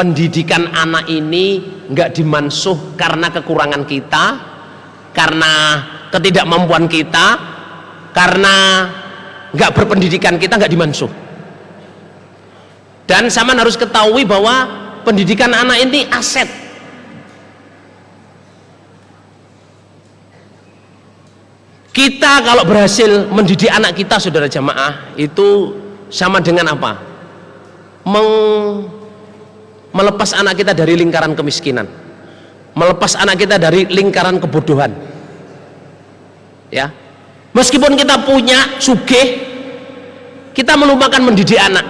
pendidikan anak ini nggak dimansuh karena kekurangan kita, karena ketidakmampuan kita, karena nggak berpendidikan kita, nggak dimansuh. Dan sama harus ketahui bahwa pendidikan anak ini aset. Kita kalau berhasil mendidik anak kita, saudara jamaah, itu sama dengan apa? Melepas anak kita dari lingkaran kemiskinan, melepas anak kita dari lingkaran kebodohan. Ya, meskipun kita punya sugih, kita melupakan mendidik anak.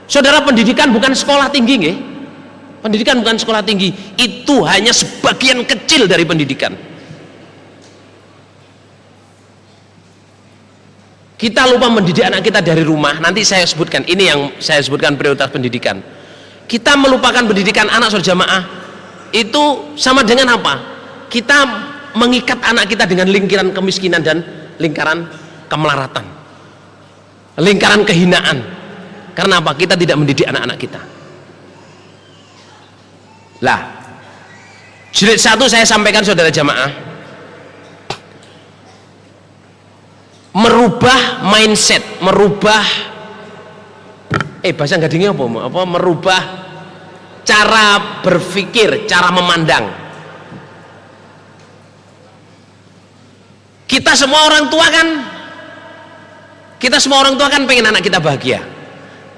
Saudara, pendidikan bukan sekolah tinggi, nggih. Pendidikan bukan sekolah tinggi, itu hanya sebagian kecil dari pendidikan. Kita lupa mendidik anak kita dari rumah. Nanti saya sebutkan, ini yang saya sebutkan prioritas pendidikan. Kita melupakan pendidikan anak, saudara jamaah, itu sama dengan apa? Kita mengikat anak kita dengan lingkaran kemiskinan dan lingkaran kemelaratan, lingkaran kehinaan. Karena apa? Kita tidak mendidik anak-anak kita. Lah, jilid 1 saya sampaikan, saudara jamaah, merubah mindset, merubah bahasa nggak dingin apa? Merubah cara berpikir, cara memandang. Kita semua orang tua kan pengen anak kita bahagia.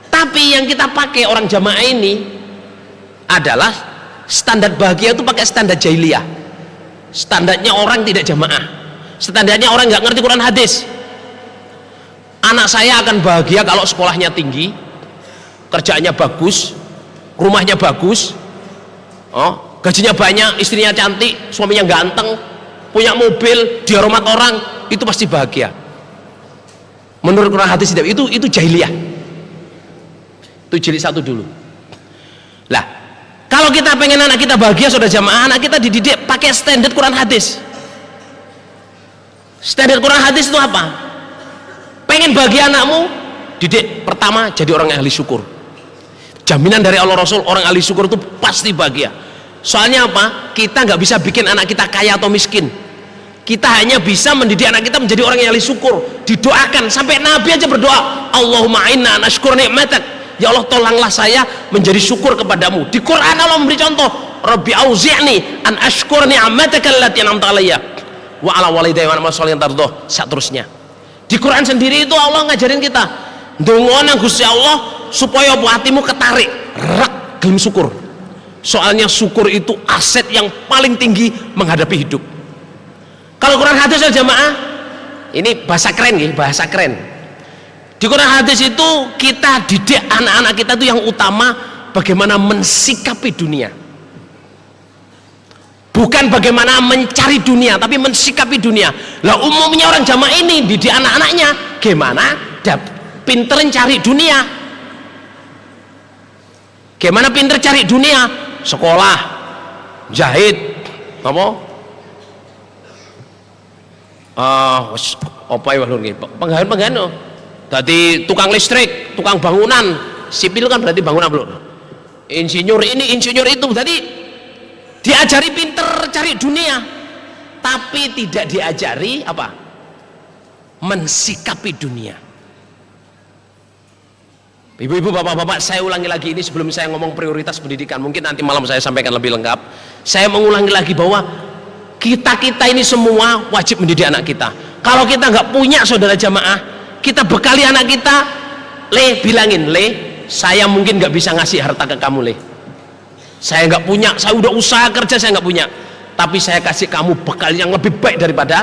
Tapi yang kita pakai orang jamaah ini adalah standar bahagia itu pakai standar jahiliyah. Standarnya orang tidak jamaah. Standarnya orang nggak ngerti Quran hadis. Anak saya akan bahagia kalau sekolahnya tinggi, kerjaannya bagus, rumahnya bagus, gajinya banyak, istrinya cantik, suaminya ganteng, punya mobil, dihormat orang, itu pasti bahagia. Menurut Quran hadis itu jahiliyah. Itu jilid 1 dulu. Lah, kalau kita pengen anak kita bahagia, saudara jamaah, anak kita dididik pakai standar Quran hadis. Standar Quran hadis itu apa? Pengen bahagia anakmu, didik pertama jadi orang yang ahli syukur. Jaminan dari Allah Rasul, orang ahli syukur itu pasti bahagia. Soalnya apa? Kita nggak bisa bikin anak kita kaya atau miskin. Kita hanya bisa mendidik anak kita menjadi orang yang ahli syukur. Didoakan, sampai Nabi aja berdoa, Allahumma inna nashkur ni'matak, ya Allah tolonglah saya menjadi syukur kepadamu. Di Quran Allah memberi contoh, Rabbi auzi'ni an ashkur ni'mataka allati an'amta alayya wa ala walidayya wa ala sholih tardoh, seterusnya. Di Quran sendiri itu Allah ngajarin kita, ndonga nang Gusti Allah supaya hatimu ketarik, rak gelem syukur. Soalnya syukur itu aset yang paling tinggi menghadapi hidup. Kalau Quran hadis ya jamaah, ini bahasa keren nih, bahasa keren. Di Quran hadis itu kita didik anak-anak kita itu yang utama bagaimana mensikapi dunia. Bukan bagaimana mencari dunia, tapi mensikapi dunia. Lah umumnya orang jamaah ini didik anak-anaknya gimana pinterin cari dunia. Gimana pinter cari dunia? Sekolah, jahit, apa? Apa ya lho nggih? Penggawean. Tadi tukang listrik, tukang bangunan, sipil kan berarti bangunan belum. Insinyur ini, insinyur itu, tadi diajari pinter cari dunia, tapi tidak diajari apa? Mensikapi dunia. Ibu-ibu, bapak-bapak, saya ulangi lagi ini sebelum saya ngomong prioritas pendidikan. Mungkin nanti malam saya sampaikan lebih lengkap. Saya mengulangi lagi bahwa kita ini semua wajib mendidik anak kita. Kalau kita nggak punya, saudara jamaah, kita bekali anak kita, bilangin, saya mungkin nggak bisa ngasih harta ke kamu, saya nggak punya, saya udah usaha kerja, saya nggak punya, tapi saya kasih kamu bekal yang lebih baik daripada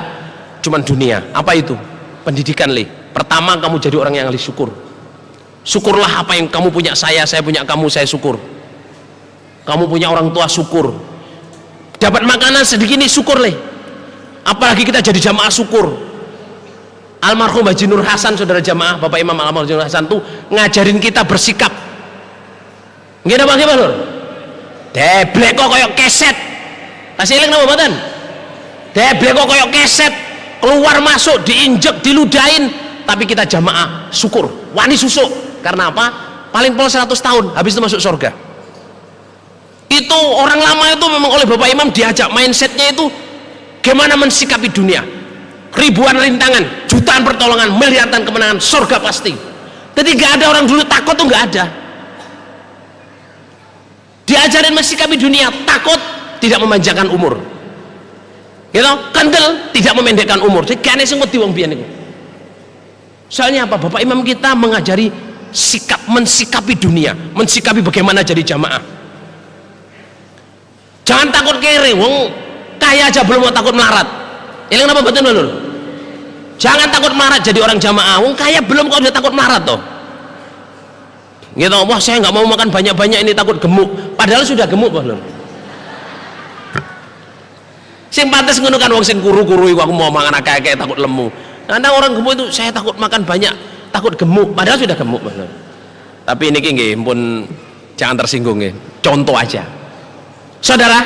cuman dunia. Apa itu? Pendidikan, Pertama, kamu jadi orang yang ahli syukur. Syukurlah apa yang kamu punya, saya punya kamu, saya syukur. Kamu punya orang tua, syukur. Dapat makanan sedikit, syukur, apalagi kita jadi jamaah syukur. Almarhum Haji Nur Hasan, saudara jamaah, Bapak Imam Almarhum Haji Nur Hasan tuh ngajarin kita bersikap. Nggih napa nggih, Lur? Deblek kok koyo keset. Tasih eling napa mboten? Deblek kok koyo keset, keluar masuk diinjek, diludahin, tapi kita jamaah syukur, wani susuk. Karena apa? Paling pol 100 tahun habis itu masuk surga. Itu orang lama itu memang oleh Bapak Imam diajak mindsetnya itu gimana mensikapi dunia. Ribuan rintangan, jutaan pertolongan, miliaran kemenangan, surga pasti. Jadi gak ada orang dulu takut tuh, gak ada. Diajarin mensikapi dunia, takut tidak memanjangkan umur, gitu, kendel tidak memendekkan umur. Jadi kayaknya sing wedi wong biyen niku. Soalnya apa? Bapak Imam kita mengajari sikap mensikapi dunia, mensikapi bagaimana jadi jamaah. Jangan takut kere, wong kaya aja belum mau takut melarat. Ini kenapa betul lho? Jangan takut melarat jadi orang jamaah. Wong kaya belum kok udah takut melarat toh. Gitu, wah saya nggak mau makan banyak-banyak ini takut gemuk. Padahal sudah gemuk belum. Sing pantes ngono kan wong sing kuru-kuru iku aku mau mangan akeh-akeh takut lemu. Nah, orang gemuk itu saya takut makan banyak, takut gemuk. Padahal sudah gemuk belum. Tapi ini nggih pun jangan tersinggung nggih. Contoh aja. Saudara,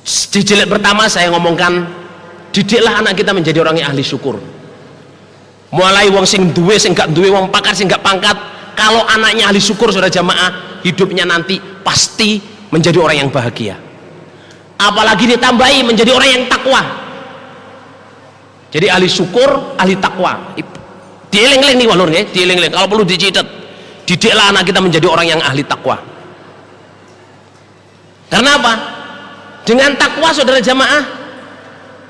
di jilid pertama saya ngomongkan didiklah anak kita menjadi orang yang ahli syukur. Mulai wong sing duwe, sing gak duwe, wong pakar, sing gak pangkat, kalau anaknya ahli syukur, saudara jamaah, hidupnya nanti pasti menjadi orang yang bahagia. Apalagi ditambahi menjadi orang yang takwa. Jadi ahli syukur, ahli takwa. Dieling-eling nih walur nggih, dieling-eling. Kalau perlu dicatat, didiklah anak kita menjadi orang yang ahli takwa. Karena apa? Dengan takwa, saudara jamaah,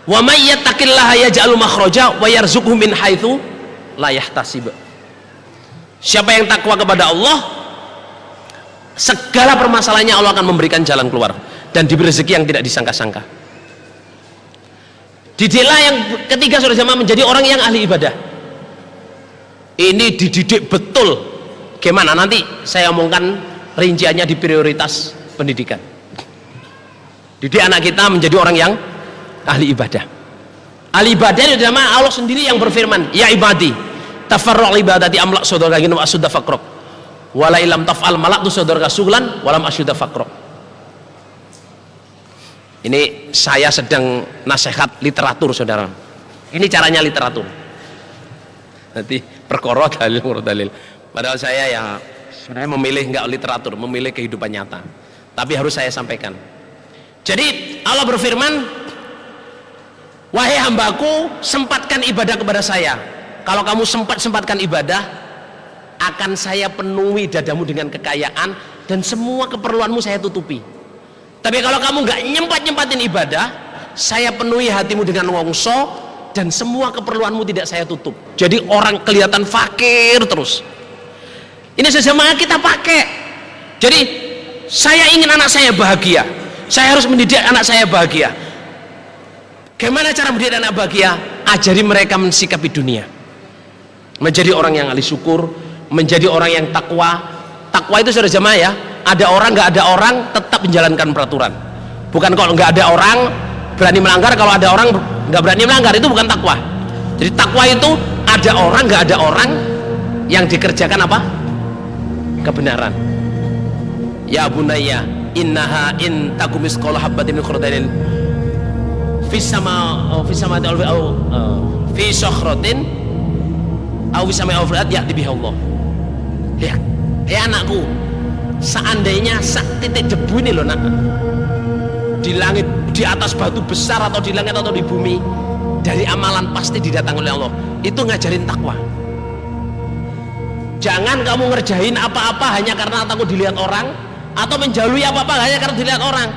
wa may yattaqillaha yaj'al makhraja wa yarzuqhu min haitsu la yahtasib. Siapa yang takwa kepada Allah, segala permasalahannya Allah akan memberikan jalan keluar dan diberi rezeki yang tidak disangka-sangka. Didiklah yang ketiga, saudara jamaah, menjadi orang yang ahli ibadah. Ini dididik betul. Gimana? Nanti saya omongkan rinciannya di prioritas pendidikan. Didik anak kita menjadi orang yang ahli ibadah. Ahli ibadah itu jamaah, Allah sendiri yang berfirman, ya ibadi tafarruq ibadati amlak saudara gini wa asudda fakrok wala ilam taf'al malak tu saudara sugulan walam asudda fakrok. Ini saya sedang nasihat literatur, saudara. Ini caranya literatur. Nanti perkara dalil. Padahal saya ya sebenarnya memilih enggak literatur, memilih kehidupan nyata. Tapi harus saya sampaikan. Jadi Allah berfirman, wahai hambaku, sempatkan ibadah kepada saya. Kalau kamu sempatkan ibadah, akan saya penuhi dadamu dengan kekayaan dan semua keperluanmu saya tutupi. Tapi kalau kamu nggak nyempat-nyempatin ibadah, saya penuhi hatimu dengan wongso dan semua keperluanmu tidak saya tutup. Jadi orang kelihatan fakir terus. Ini sejamaah kita pakai. Jadi saya ingin anak saya bahagia, saya harus mendidik anak saya bahagia. Gimana cara mendidik anak bahagia? Ajari mereka mensikapi dunia, menjadi orang yang ahli syukur, menjadi orang yang takwa. Takwa itu, saudara jamaah ya, ada orang nggak ada orang tetap menjalankan peraturan. Bukan kalau nggak ada orang berani melanggar, kalau ada orang nggak berani melanggar, itu bukan takwa. Jadi takwa itu ada orang nggak ada orang yang dikerjakan apa? Kebenaran. Ya bunayya innaha in takum misqala habatin min khardalin fi samawati aw fi sakhratin aw fi samawati aw ya'ti biha Allah. Ya anakku, seandainya sak titik debu ini loh nak, di langit, di atas batu besar atau di langit atau di bumi, dari amalan pasti didatangi oleh Allah. Itu ngajarin takwa. Jangan kamu ngerjain apa-apa hanya karena takut dilihat orang, atau menjalui apa-apa hanya karena dilihat orang.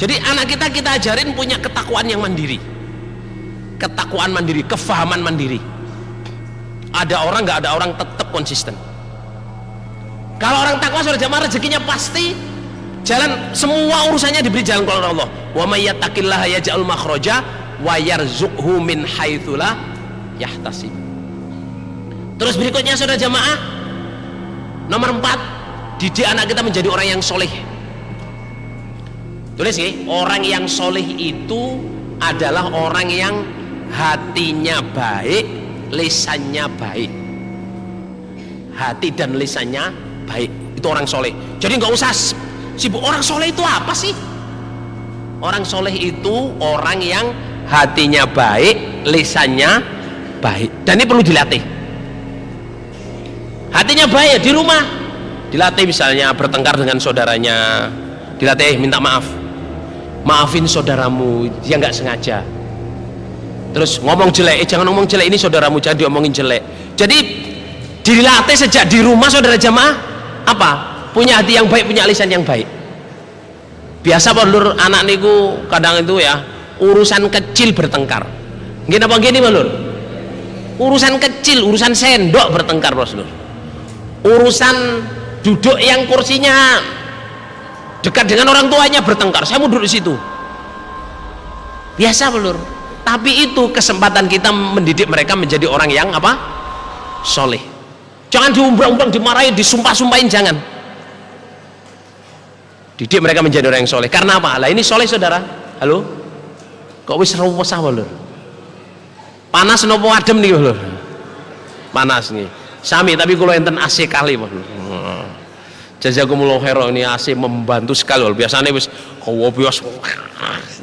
Jadi anak kita ajarin punya ketakwaan yang mandiri, ketakwaan mandiri, kefahaman mandiri. Ada orang nggak ada orang tetap konsisten. Kalau orang takwa, saudara jamaah, rezekinya pasti jalan, semua urusannya diberi jalan keluar Allah. Wa may yattaqillaha yaj'al makhraja wa yarzuqhu min haitsu la yahtasib. Terus berikutnya, saudara jamaah, nomor 4, didik anak kita menjadi orang yang soleh. Tulis ya, orang yang soleh itu adalah orang yang hatinya baik, lisannya baik. Hati dan lisannya baik, itu orang soleh. Jadi nggak usah sibuk. Orang soleh itu apa sih? Orang soleh itu orang yang hatinya baik, lisannya baik. Dan ini perlu dilatih. Hatinya baik di rumah, Dilatih misalnya bertengkar dengan saudaranya, dilatih minta maaf, maafin saudaramu, dia nggak sengaja. Terus ngomong jelek, jangan ngomong jelek, ini saudaramu, jangan diomongin jelek. Jadi dilatih sejak di rumah, saudara jamaah, apa? Punya hati yang baik, punya lisan yang baik. Biasa Lur, anak niku kadang itu ya urusan kecil bertengkar. Gini apa gini Lur? Urusan kecil, urusan sendok bertengkar Lur. Urusan duduk yang kursinya dekat dengan orang tuanya bertengkar, saya mau duduk di situ. Biasa Lur. Tapi itu kesempatan kita mendidik mereka menjadi orang yang apa? Soleh. Jangan diumbang-umbang, dimarahin, disumpah-sumpahin, jangan. Didik mereka menjadi orang yang soleh. Karena apa? Lah ini soleh saudara. Halo? Kok wis rewesah Lur? Panas nopo adem nih Lur? Panas nih. Sami, tapi kalau enten AC kali Lur. Jazakumullah khairan, ini AC membantu sekali Lur. Biasanya wis kopios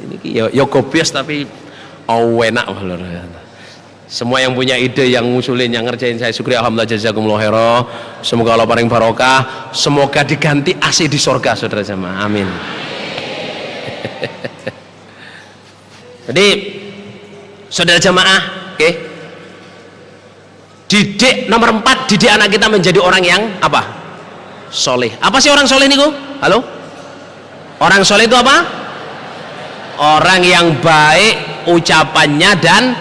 ini ya kopios tapi enak Lur. Semua yang punya ide, yang ngusulin, yang ngerjain, saya syukuri, alhamdulillah, jazakumullah khairan. Semoga Allah paling barokah, semoga diganti AC di surga saudara jamaah, amin. Jadi saudara jamaah, oke, didik nomor 4, didik anak kita menjadi orang yang apa? Soleh. Apa sih orang soleh niku? Halo? Orang soleh itu apa? Orang yang baik ucapannya dan